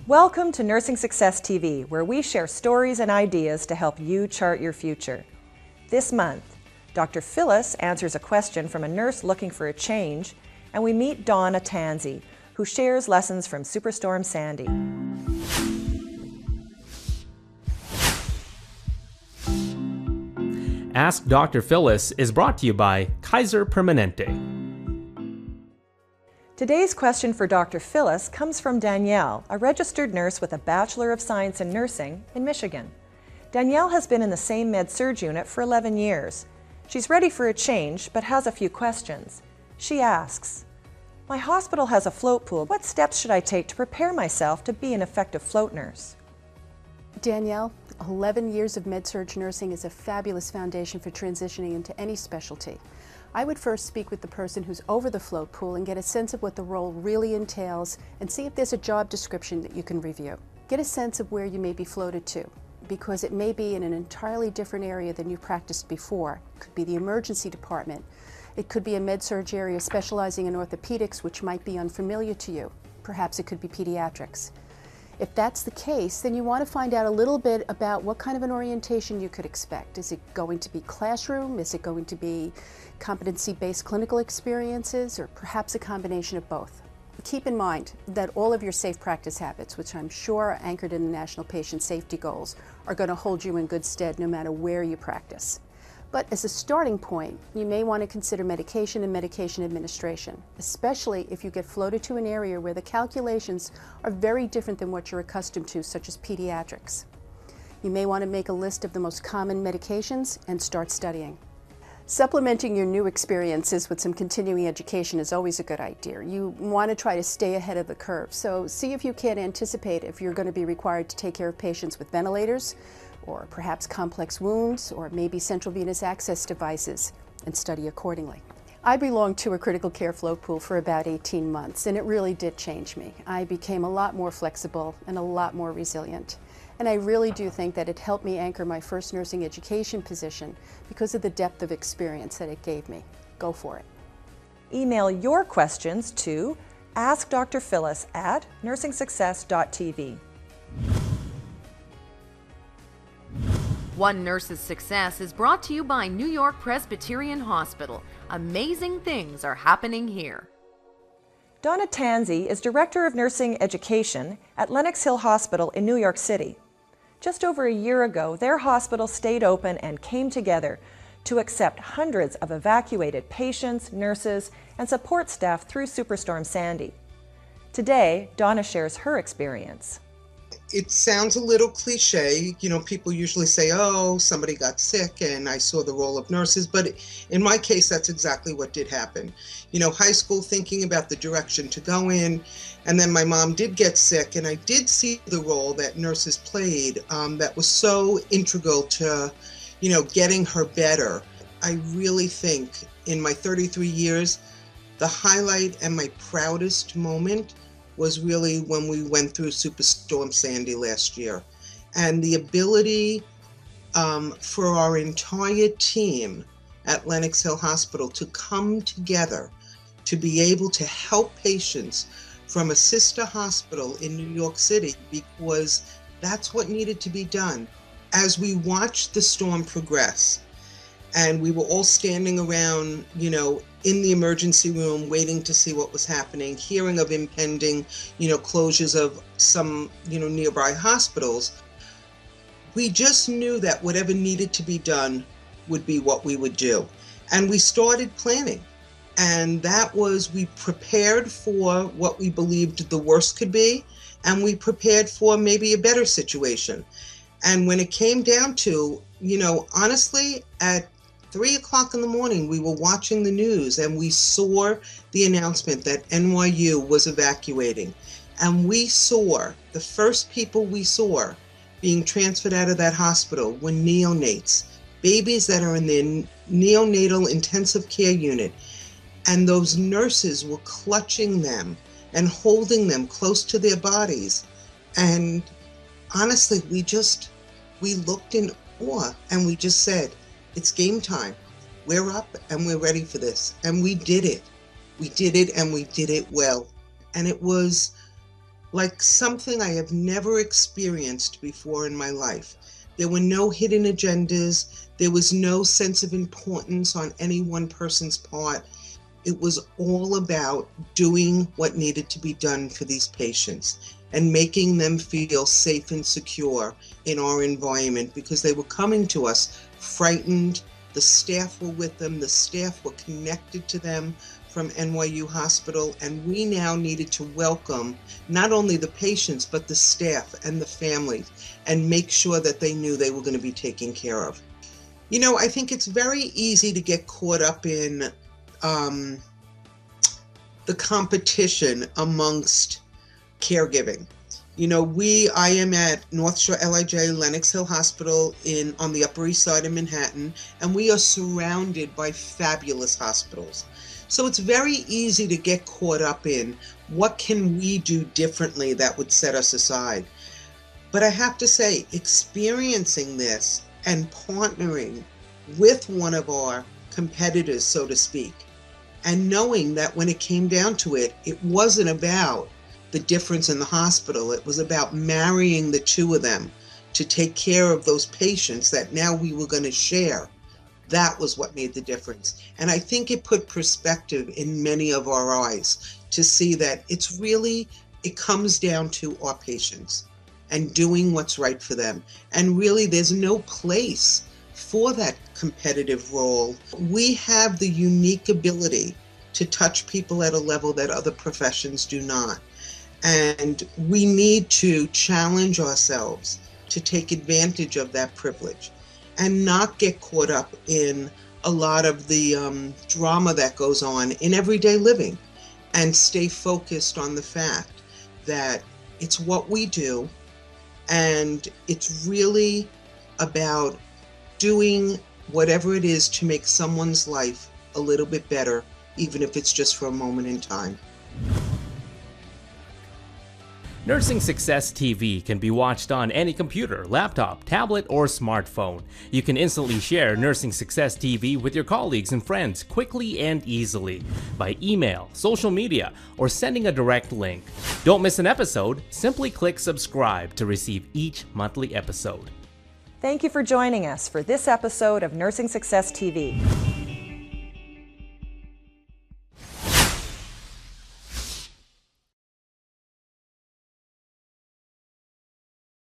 Welcome to Nursing Success TV, where we share stories and ideas to help you chart your future. This month, Dr. Phyllis answers a question from a nurse looking for a change, and we meet Donna Tansey, who shares lessons from Superstorm Sandy. Ask Dr. Phyllis is brought to you by Kaiser Permanente. Today's question for Dr. Phyllis comes from Danielle, a registered nurse with a Bachelor of Science in Nursing in Michigan. Danielle has been in the same med-surg unit for 11 years. She's ready for a change, but has a few questions. She asks, "My hospital has a float pool. What steps should I take to prepare myself to be an effective float nurse?" Danielle, 11 years of med-surg nursing is a fabulous foundation for transitioning into any specialty. I would first speak with the person who's over the float pool and get a sense of what the role really entails and see if there's a job description that you can review. Get a sense of where you may be floated to, because it may be in an entirely different area than you practiced before. It could be the emergency department. It could be a med-surg area specializing in orthopedics, which might be unfamiliar to you. Perhaps it could be pediatrics. If that's the case, then you want to find out a little bit about what kind of an orientation you could expect. Is it going to be classroom? Is it going to be competency-based clinical experiences, or perhaps a combination of both? Keep in mind that all of your safe practice habits, which I'm sure are anchored in the National Patient Safety Goals, are going to hold you in good stead no matter where you practice. But as a starting point, you may want to consider medication and medication administration, especially if you get floated to an area where the calculations are very different than what you're accustomed to, such as pediatrics. You may want to make a list of the most common medications and start studying. Supplementing your new experiences with some continuing education is always a good idea. You want to try to stay ahead of the curve, so see if you can anticipate if you're going to be required to take care of patients with ventilators, or perhaps complex wounds, or maybe central venous access devices, and study accordingly. I belonged to a critical care float pool for about 18 months, and it really did change me. I became a lot more flexible and a lot more resilient. And I really do think that it helped me anchor my first nursing education position because of the depth of experience that it gave me. Go for it. Email your questions to askdrphyllis@nursingsuccess.tv. One Nurse's Success is brought to you by New York Presbyterian Hospital. Amazing things are happening here. Donna Tansey is Director of Nursing Education at Lenox Hill Hospital in New York City. Just over a year ago, their hospital stayed open and came together to accept hundreds of evacuated patients, nurses, and support staff through Superstorm Sandy. Today, Donna shares her experience. It sounds a little cliche. You know, people usually say, oh, somebody got sick and I saw the role of nurses. But in my case, that's exactly what did happen. You know, high school, thinking about the direction to go in. And then my mom did get sick, and I did see the role that nurses played that was so integral to, you know, getting her better. I really think in my 33 years, the highlight and my proudest moment was really when we went through Superstorm Sandy last year. And the ability for our entire team at Lenox Hill Hospital to come together to be able to help patients from a sister hospital in New York City, because that's what needed to be done. As we watched the storm progress, and we were all standing around, you know, in the emergency room, waiting to see what was happening, hearing of impending, you know, closures of some, you know, nearby hospitals, we just knew that whatever needed to be done would be what we would do. And we started planning. And that was, we prepared for what we believed the worst could be, and we prepared for maybe a better situation. And when it came down to, you know, honestly, at 3 o'clock in the morning, we were watching the news and we saw the announcement that NYU was evacuating. And we saw, the first people we saw being transferred out of that hospital were neonates, babies that are in the neonatal intensive care unit. And those nurses were clutching them and holding them close to their bodies. And honestly, we looked in awe and we just said, it's game time. We're up and we're ready for this. And we did it. We did it and we did it well. And it was like something I have never experienced before in my life. There were no hidden agendas. There was no sense of importance on any one person's part. It was all about doing what needed to be done for these patients and making them feel safe and secure in our environment, because they were coming to us frightened. The staff were with them. The staff were connected to them from NYU Hospital, and we now needed to welcome not only the patients, but the staff and the families, and make sure that they knew they were going to be taken care of. You know, I think it's very easy to get caught up in the competition amongst caregiving. You know, I am at North Shore LIJ Lenox Hill Hospital on the Upper East Side of Manhattan, and we are surrounded by fabulous hospitals. So it's very easy to get caught up in what can we do differently that would set us aside. But I have to say, experiencing this and partnering with one of our competitors, so to speak, and knowing that when it came down to it, it wasn't about the difference in the hospital. It was about marrying the two of them to take care of those patients that now we were going to share. That was what made the difference. And I think it put perspective in many of our eyes to see that it comes down to our patients and doing what's right for them. And really, there's no place for that competitive role. We have the unique ability to touch people at a level that other professions do not. And we need to challenge ourselves to take advantage of that privilege and not get caught up in a lot of the drama that goes on in everyday living, and stay focused on the fact that it's what we do, and it's really about doing whatever it is to make someone's life a little bit better, even if it's just for a moment in time. Nursing Success TV can be watched on any computer, laptop, tablet, or smartphone. You can instantly share Nursing Success TV with your colleagues and friends quickly and easily by email, social media, or sending a direct link. Don't miss an episode. Simply click subscribe to receive each monthly episode. Thank you for joining us for this episode of Nursing Success TV.